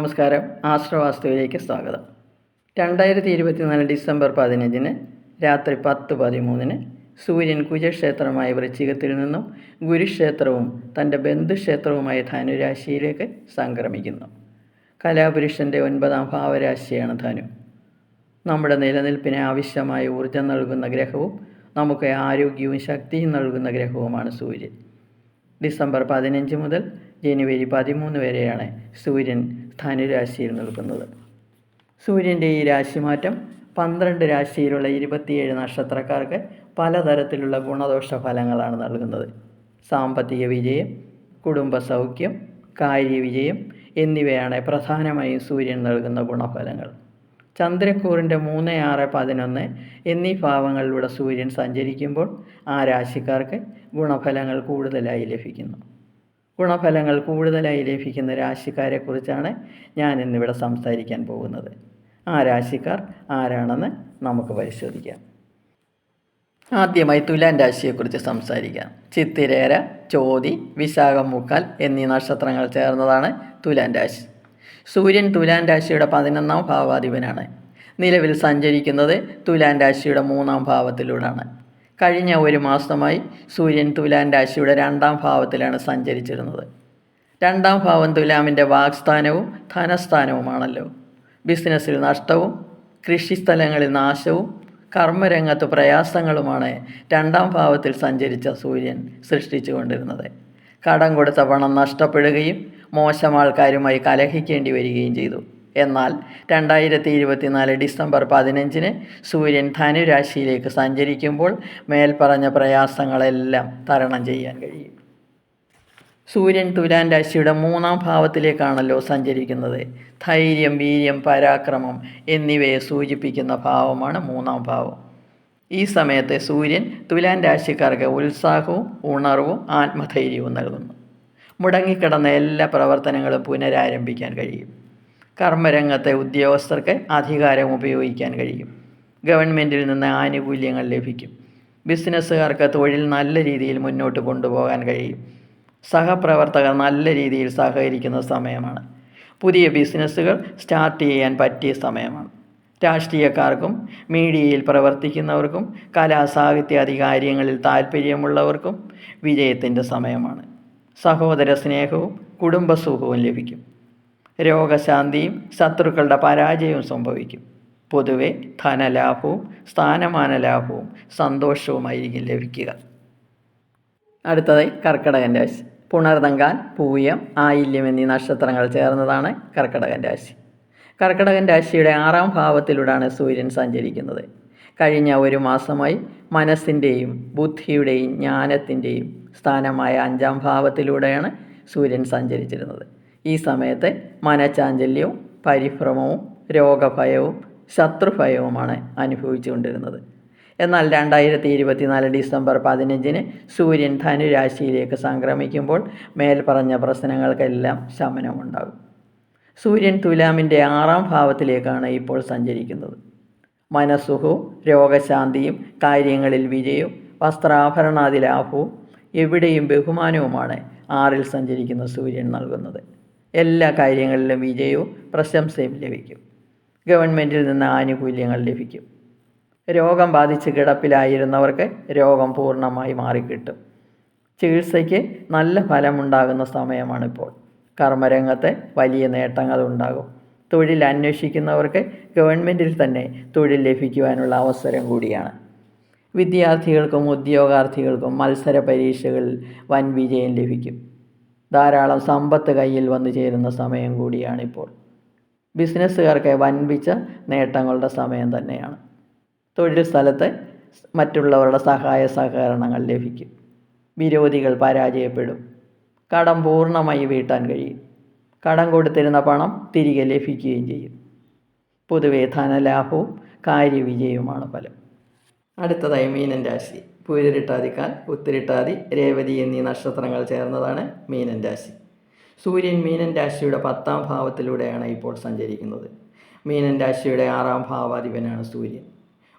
നമസ്കാരം. ആശ്രവാസ്തുവിലേക്ക് സ്വാഗതം. 2024 ഡിസംബർ 15 രാത്രി 10:13 സൂര്യൻ കുജക്ഷേത്രമായ വൃശ്ചികത്തിൽ നിന്നും ഗുരുക്ഷേത്രവും തൻ്റെ ബന്ധുക്ഷേത്രവുമായ ധനുരാശിയിലേക്ക് സംക്രമിക്കുന്നു. കലാപുരുഷൻ്റെ 9ാം ഭാവരാശിയാണ് ധനു. നമ്മുടെ നിലനിൽപ്പിന് ആവശ്യമായ ഊർജം നൽകുന്ന ഗ്രഹവും നമുക്ക് ആരോഗ്യവും ശക്തിയും നൽകുന്ന ഗ്രഹവുമാണ് സൂര്യൻ. ഡിസംബർ 15 മുതൽ ജനുവരി 13 വരെയാണ് സൂര്യൻ ധനുരാശിയിൽ നിൽക്കുന്നത്. സൂര്യൻ്റെ ഈ രാശിമാറ്റം 12 രാശിയിലുള്ള 27 നക്ഷത്രക്കാർക്ക് പലതരത്തിലുള്ള ഗുണദോഷ ഫലങ്ങളാണ് നൽകുന്നത്. സാമ്പത്തിക വിജയം, കുടുംബ സൗഖ്യം, കാര്യവിജയം എന്നിവയാണ് പ്രധാനമായും സൂര്യൻ നൽകുന്ന ഗുണഫലങ്ങൾ. ചന്ദ്രക്കൂറിൻ്റെ 3, 6, 11 എന്നീ ഭാവങ്ങളിലൂടെ സൂര്യൻ സഞ്ചരിക്കുമ്പോൾ ആ രാശിക്കാർക്ക് ഗുണഫലങ്ങൾ കൂടുതലായി ലഭിക്കുന്നു. ഗുണഫലങ്ങൾ കൂടുതലായി ലഭിക്കുന്ന രാശിക്കാരെക്കുറിച്ചാണ് ഞാൻ ഇന്നിവിടെ സംസാരിക്കാൻ പോകുന്നത്. ആ രാശിക്കാർ ആരാണെന്ന് നമുക്ക് പരിശോധിക്കാം. ആദ്യമായി തുലാൻ രാശിയെക്കുറിച്ച് സംസാരിക്കാം. ചിത്തിരേര, ചോതി, വിശാഖം, മുക്കാൽ എന്നീ നക്ഷത്രങ്ങൾ ചേർന്നതാണ് തുലാൻ രാശി. സൂര്യൻ തുലാൻ രാശിയുടെ 11ാം ഭാവാധിപനാണ്. നിലവിൽ സഞ്ചരിക്കുന്നത് തുലാൻ രാശിയുടെ 3ാം ഭാവത്തിലൂടെയാണ്. കഴിഞ്ഞ ഒരു മാസമായി സൂര്യൻ തുലാൻ രാശിയുടെ 2ാം ഭാവത്തിലാണ് സഞ്ചരിച്ചിരുന്നത്. 2ാം ഭാവം തുലാമിൻ്റെ വാക്സ്ഥാനവും ധനസ്ഥാനവുമാണല്ലോ. ബിസിനസ്സിൽ നഷ്ടവും കൃഷിസ്ഥലങ്ങളിൽ നാശവും കർമ്മരംഗത്ത് പ്രയാസങ്ങളുമാണ് 2ാം ഭാവത്തിൽ സഞ്ചരിച്ച സൂര്യൻ സൃഷ്ടിച്ചു കൊണ്ടിരുന്നത്. കടം കൊടുത്ത പണം നഷ്ടപ്പെടുകയും മോശം ആൾക്കാരുമായി കലഹിക്കേണ്ടി വരികയും ചെയ്തു. എന്നാൽ 2024 ഡിസംബർ 15 സൂര്യൻ ധനുരാശിയിലേക്ക് സഞ്ചരിക്കുമ്പോൾ മേൽപ്പറഞ്ഞ പ്രയാസങ്ങളെല്ലാം തരണം ചെയ്യാൻ കഴിയും. സൂര്യൻ തുലാൻ രാശിയുടെ 3ാം ഭാവത്തിലേക്കാണല്ലോ സഞ്ചരിക്കുന്നത്. ധൈര്യം, വീര്യം, പരാക്രമം എന്നിവയെ സൂചിപ്പിക്കുന്ന ഭാവമാണ് 3ാം ഭാവം. ഈ സമയത്ത് സൂര്യൻ തുലാൻ രാശിക്കാർക്ക് ഉത്സാഹവും ഉണർവും ആത്മധൈര്യവും നൽകുന്നു. മുടങ്ങിക്കിടന്ന എല്ലാ പ്രവർത്തനങ്ങളും പുനരാരംഭിക്കാൻ കഴിയും. കർമ്മരംഗത്തെ ഉദ്യോഗസ്ഥർക്ക് അധികാരം ഉപയോഗിക്കാൻ കഴിയും. ഗവൺമെൻറ്റിൽ നിന്ന് ആനുകൂല്യങ്ങൾ ലഭിക്കും. ബിസിനസ്സുകാർക്ക് തൊഴിൽ നല്ല രീതിയിൽ മുന്നോട്ട് കൊണ്ടുപോകാൻ കഴിയും. സഹപ്രവർത്തകർ നല്ല രീതിയിൽ സഹകരിക്കുന്ന സമയമാണ്. പുതിയ ബിസിനസ്സുകൾ സ്റ്റാർട്ട് ചെയ്യാൻ പറ്റിയ സമയമാണ്. രാഷ്ട്രീയക്കാർക്കും മീഡിയയിൽ പ്രവർത്തിക്കുന്നവർക്കും കലാ സാഹിത്യാദി കാര്യങ്ങളിൽ താല്പര്യമുള്ളവർക്കും വിജയത്തിൻ്റെ സമയമാണ്. സഹോദര സ്നേഹവും കുടുംബസുഖവും ലഭിക്കും. രോഗശാന്തിയും ശത്രുക്കളുടെ പരാജയവും സംഭവിക്കും. പൊതുവെ ധനലാഭവും സ്ഥാനമാന ലാഭവും സന്തോഷവുമായിരിക്കും ലഭിക്കുക. അടുത്തതായി കർക്കിടകൻ രാശി. പുണർതങ്കാൽ, പൂയം, ആയില്യം എന്നീ നക്ഷത്രങ്ങൾ ചേർന്നതാണ് കർക്കിടകൻ രാശി. കർക്കിടകൻ രാശിയുടെ 6ാം ഭാവത്തിലൂടെയാണ് സൂര്യൻ സഞ്ചരിക്കുന്നത്. കഴിഞ്ഞ ഒരു മാസമായി മനസ്സിൻ്റെയും ബുദ്ധിയുടെയും ജ്ഞാനത്തിൻ്റെയും സ്ഥാനമായ 5ാം ഭാവത്തിലൂടെയാണ് സൂര്യൻ സഞ്ചരിച്ചിരുന്നത്. ഈ സമയത്ത് മനഃചാഞ്ചല്യവും പരിഭ്രമവും രോഗഭയവും ശത്രുഭയവുമാണ് അനുഭവിച്ചു കൊണ്ടിരുന്നത്. എന്നാൽ 2024 ഡിസംബർ 15 സൂര്യൻ ധനുരാശിയിലേക്ക് സംക്രമിക്കുമ്പോൾ മേൽപ്പറഞ്ഞ പ്രശ്നങ്ങൾക്കെല്ലാം ശമനമുണ്ടാകും. സൂര്യൻ തുലാമിൻ്റെ 6ാം ഭാവത്തിലേക്കാണ് ഇപ്പോൾ സഞ്ചരിക്കുന്നത്. മനസ്സുഖവും രോഗശാന്തിയും കാര്യങ്ങളിൽ വിജയവും വസ്ത്രാഭരണാദി ലാഭവും എവിടെയും ബഹുമാനവുമാണ് 6ൽ സഞ്ചരിക്കുന്ന സൂര്യൻ നൽകുന്നത്. എല്ലാ കാര്യങ്ങളിലും വിജയവും പ്രശംസയും ലഭിക്കും. ഗവൺമെൻറ്റിൽ നിന്ന് ആനുകൂല്യങ്ങൾ ലഭിക്കും. രോഗം ബാധിച്ച് കിടപ്പിലായിരുന്നവർക്ക് രോഗം പൂർണ്ണമായി മാറിക്കിട്ടും. ചികിത്സയ്ക്ക് നല്ല ഫലമുണ്ടാകുന്ന സമയമാണിപ്പോൾ. കർമ്മരംഗത്ത് വലിയ നേട്ടങ്ങളുണ്ടാകും. തൊഴിൽ അന്വേഷിക്കുന്നവർക്ക് ഗവൺമെൻറ്റിൽ തന്നെ തൊഴിൽ ലഭിക്കുവാനുള്ള അവസരം കൂടിയാണ്. വിദ്യാർത്ഥികൾക്കും ഉദ്യോഗാർത്ഥികൾക്കും മത്സര പരീക്ഷകളിൽ വൻ വിജയം ലഭിക്കും. ധാരാളം സമ്പത്ത് കയ്യിൽ വന്നു ചേരുന്ന സമയം കൂടിയാണിപ്പോൾ. ബിസിനസ്സുകാർക്ക് വൻപിച്ച നേട്ടങ്ങളുടെ സമയം തന്നെയാണ്. തൊഴിൽ സ്ഥലത്ത് മറ്റുള്ളവരുടെ സഹായ സഹകരണങ്ങൾ ലഭിക്കും. വിരോധികൾ പരാജയപ്പെടും. കടം പൂർണ്ണമായി വീട്ടാൻ കഴിയും. കടം കൊടുത്തിരുന്ന പണം തിരികെ ലഭിക്കുകയും ചെയ്യും. പൊതുവെ ധനലാഭവും കാര്യവിജയവുമാണ് ഫലം. അടുത്തതായി മീനൻ രാശി. പൂരിട്ടാതിക്കാൽ, ഉത്തിരിട്ടാതി, രേവതി എന്നീ നക്ഷത്രങ്ങൾ ചേർന്നതാണ് മീനൻ രാശി. സൂര്യൻ മീനൻ രാശിയുടെ 10ാം ഭാവത്തിലൂടെയാണ് ഇപ്പോൾ സഞ്ചരിക്കുന്നത്. മീനൻ രാശിയുടെ 6ാം ഭാവാധിപനാണ് സൂര്യൻ.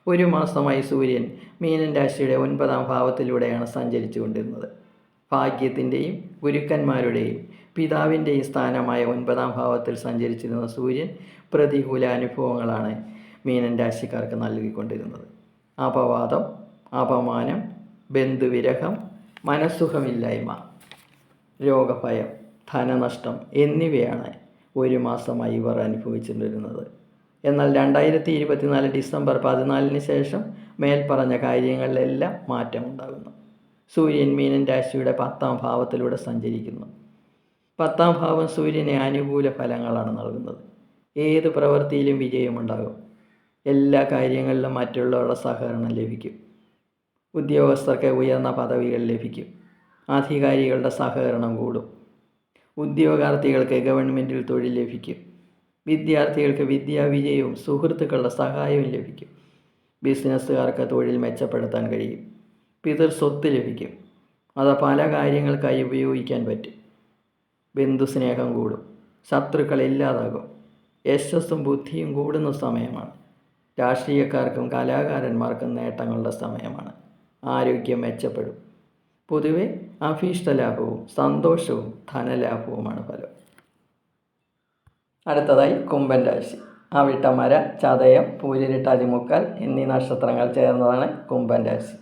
ഒരു മാസമായി സൂര്യൻ മീനൻ രാശിയുടെ 9ാം ഭാവത്തിലൂടെയാണ് സഞ്ചരിച്ചു കൊണ്ടിരുന്നത്. ഭാഗ്യത്തിൻ്റെയും ഗുരുക്കന്മാരുടെയും പിതാവിൻ്റെ ഈ സ്ഥാനമായ 9ാം ഭാവത്തിൽ സഞ്ചരിച്ചിരുന്ന സൂര്യൻ പ്രതികൂല അനുഭവങ്ങളാണ് മീനൻ രാശിക്കാർക്ക് നൽകിക്കൊണ്ടിരുന്നത്. അപവാദം, അപമാനം, ബന്ധുവിരഹം, മനസ്സുഖമില്ലായ്മ, രോഗഭയം, ധനനഷ്ടം എന്നിവയാണ് ഒരു മാസമായി ഇവർ അനുഭവിച്ചിരുന്നത്. എന്നാൽ 2024 ഡിസംബർ 14 ശേഷം മേൽപ്പറഞ്ഞ കാര്യങ്ങളിലെല്ലാം മാറ്റമുണ്ടാകുന്നു. സൂര്യൻ മീനൻ രാശിയുടെ 10ാം ഭാവത്തിലൂടെ സഞ്ചരിക്കുന്നു. 10ാം ഭാവം സൂര്യന് അനുകൂല ഫലങ്ങളാണ് നൽകുന്നത്. ഏത് പ്രവൃത്തിയിലും വിജയമുണ്ടാകും. എല്ലാ കാര്യങ്ങളിലും മറ്റുള്ളവരുടെ സഹകരണം ലഭിക്കും. ഉദ്യോഗസ്ഥർക്ക് ഉയർന്ന പദവികൾ ലഭിക്കും. അധികാരികളുടെ സഹകരണം കൂടും. ഉദ്യോഗാർത്ഥികൾക്ക് ഗവൺമെൻറ്റിൽ തൊഴിൽ ലഭിക്കും. വിദ്യാർത്ഥികൾക്ക് വിദ്യാവിജയവും സുഹൃത്തുക്കളുടെ സഹായവും ലഭിക്കും. ബിസിനസ്സുകാർക്ക് തൊഴിൽ മെച്ചപ്പെടുത്താൻ കഴിയും. പിതൃസ്വത്ത് ലഭിക്കും. അത് പല കാര്യങ്ങൾക്കായി ഉപയോഗിക്കാൻ പറ്റും. ബന്ധുസ്നേഹം കൂടും. ശത്രുക്കൾ ഇല്ലാതാകും. യശസ്സും ബുദ്ധിയും കൂടുന്ന സമയമാണ്. രാഷ്ട്രീയക്കാർക്കും കലാകാരന്മാർക്കും നേട്ടങ്ങളുടെ സമയമാണ്. ആരോഗ്യം മെച്ചപ്പെടും. പൊതുവെ അഭീഷ്ടലാഭവും സന്തോഷവും ധനലാഭവുമാണ് ഫലം. അടുത്തതായി കുംഭൻ രാശി. അവിട്ടമര, ചതയം, പൂരിരുട്ടാതിമുക്കാൽ എന്നീ നക്ഷത്രങ്ങൾ ചേർന്നതാണ് കുംഭൻ രാശി.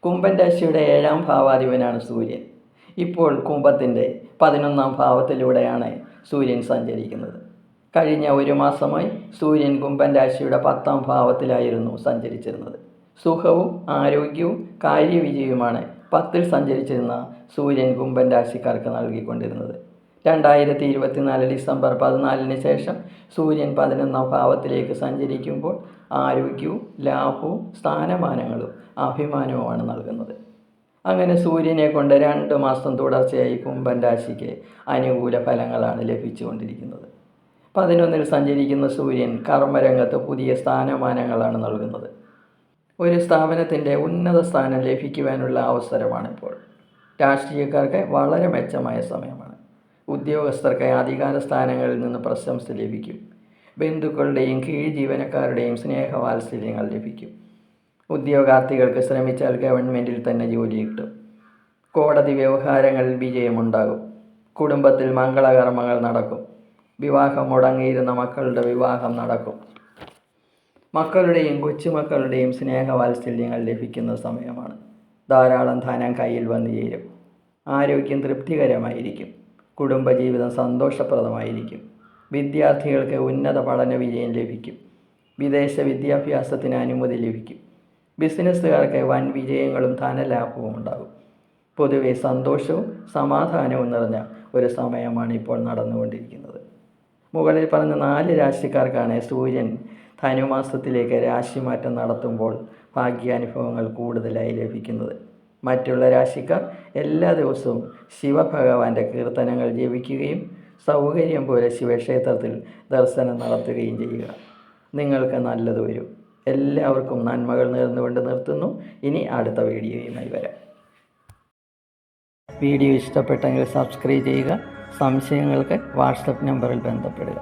കുംഭൻ രാശിയുടെ 7ാം ഭാവാധിപനാണ് സൂര്യൻ. ഇപ്പോൾ കുംഭത്തിൻ്റെ 11ാം ഭാവത്തിലൂടെയാണ് സൂര്യൻ സഞ്ചരിക്കുന്നത്. കഴിഞ്ഞ ഒരു മാസമായി സൂര്യൻ കുംഭൻ രാശിയുടെ 10ാം ഭാവത്തിലായിരുന്നു സഞ്ചരിച്ചിരുന്നത്. സുഖവും ആരോഗ്യവും കാര്യവിജയവുമാണ് 10ൽ സഞ്ചരിച്ചിരുന്ന സൂര്യൻ കുംഭൻ രാശിക്കാർക്ക് നൽകിക്കൊണ്ടിരുന്നത്. 2024 ഡിസംബർ 14 ശേഷം സൂര്യൻ 11ാം ഭാവത്തിലേക്ക് സഞ്ചരിക്കുമ്പോൾ ആരോഗ്യവും ലാഭവും സ്ഥാനമാനങ്ങളും അഭിമാനവുമാണ് നൽകുന്നത്. അങ്ങനെ സൂര്യനെ കൊണ്ട് 2 മാസം തുടർച്ചയായി കുംഭൻ രാശിക്ക് അനുകൂല ഫലങ്ങളാണ് ലഭിച്ചുകൊണ്ടിരിക്കുന്നത്. 11ൽ സഞ്ചരിക്കുന്ന സൂര്യൻ കർമ്മരംഗത്ത് പുതിയ സ്ഥാനമാനങ്ങളാണ് നൽകുന്നത്. ഒരു സ്ഥാപനത്തിൻ്റെ ഉന്നത സ്ഥാനം ലഭിക്കുവാനുള്ള അവസരമാണിപ്പോൾ. രാഷ്ട്രീയക്കാർക്ക് വളരെ മെച്ചമായ സമയമാണ്. ഉദ്യോഗസ്ഥർക്ക് അധികാര സ്ഥാനങ്ങളിൽ നിന്ന് പ്രശംസ ലഭിക്കും. ബന്ധുക്കളുടെയും കീഴ് ജീവനക്കാരുടെയും സ്നേഹവാത്സല്യങ്ങൾ ലഭിക്കും. ഉദ്യോഗാർത്ഥികൾക്ക് ശ്രമിച്ചാൽ ഗവൺമെൻറ്റിൽ തന്നെ ജോലി കിട്ടും. കോടതി വ്യവഹാരങ്ങളിൽ വിജയമുണ്ടാകും. കുടുംബത്തിൽ മംഗളകർമ്മങ്ങൾ നടക്കും. വിവാഹം മുടങ്ങിയിരുന്ന മക്കളുടെ വിവാഹം നടക്കും. മക്കളുടെയും കൊച്ചുമക്കളുടെയും സ്നേഹവാത്സല്യങ്ങൾ ലഭിക്കുന്ന സമയമാണ്. ധാരാളം ധനം കയ്യിൽ വന്നു ചേരും. ആരോഗ്യം തൃപ്തികരമായിരിക്കും. കുടുംബജീവിതം സന്തോഷപ്രദമായിരിക്കും. വിദ്യാർത്ഥികൾക്ക് ഉന്നത പഠന വിജയം ലഭിക്കും. വിദേശ വിദ്യാഭ്യാസത്തിന് അനുമതി ലഭിക്കും. ബിസിനസ്സുകാർക്ക് വൻ വിജയങ്ങളും ധനലാഭവും ഉണ്ടാകും. പൊതുവെ സന്തോഷവും സമാധാനവും നിറഞ്ഞ ഒരു സമയമാണ് ഇപ്പോൾ നടന്നുകൊണ്ടിരിക്കുന്നത്. മുകളിൽ പറഞ്ഞ 4 രാശിക്കാർക്കാണ് സൂര്യൻ ധനുമാസത്തിലേക്ക് രാശിമാറ്റം നടത്തുമ്പോൾ ഭാഗ്യാനുഭവങ്ങൾ കൂടുതലായി ലഭിക്കുന്നത്. മറ്റുള്ള രാശിക്കാർ എല്ലാ ദിവസവും ശിവഭഗവാന്റെ കീർത്തനങ്ങൾ ജപിക്കുകയും സൗകര്യം പോലെ ശിവക്ഷേത്രത്തിൽ ദർശനം നടത്തുകയും ചെയ്യുക. നിങ്ങൾക്ക് നല്ലത് വരും. എല്ലാവർക്കും നന്മകൾ നേർന്നുകൊണ്ട് നിർത്തുന്നു. ഇനി അടുത്ത വീഡിയോയുമായി വരാം. വീഡിയോ ഇഷ്ടപ്പെട്ടെങ്കിൽ സബ്സ്ക്രൈബ് ചെയ്യുക. സംശയങ്ങൾക്ക് വാട്സപ്പ് നമ്പറിൽ ബന്ധപ്പെടുക.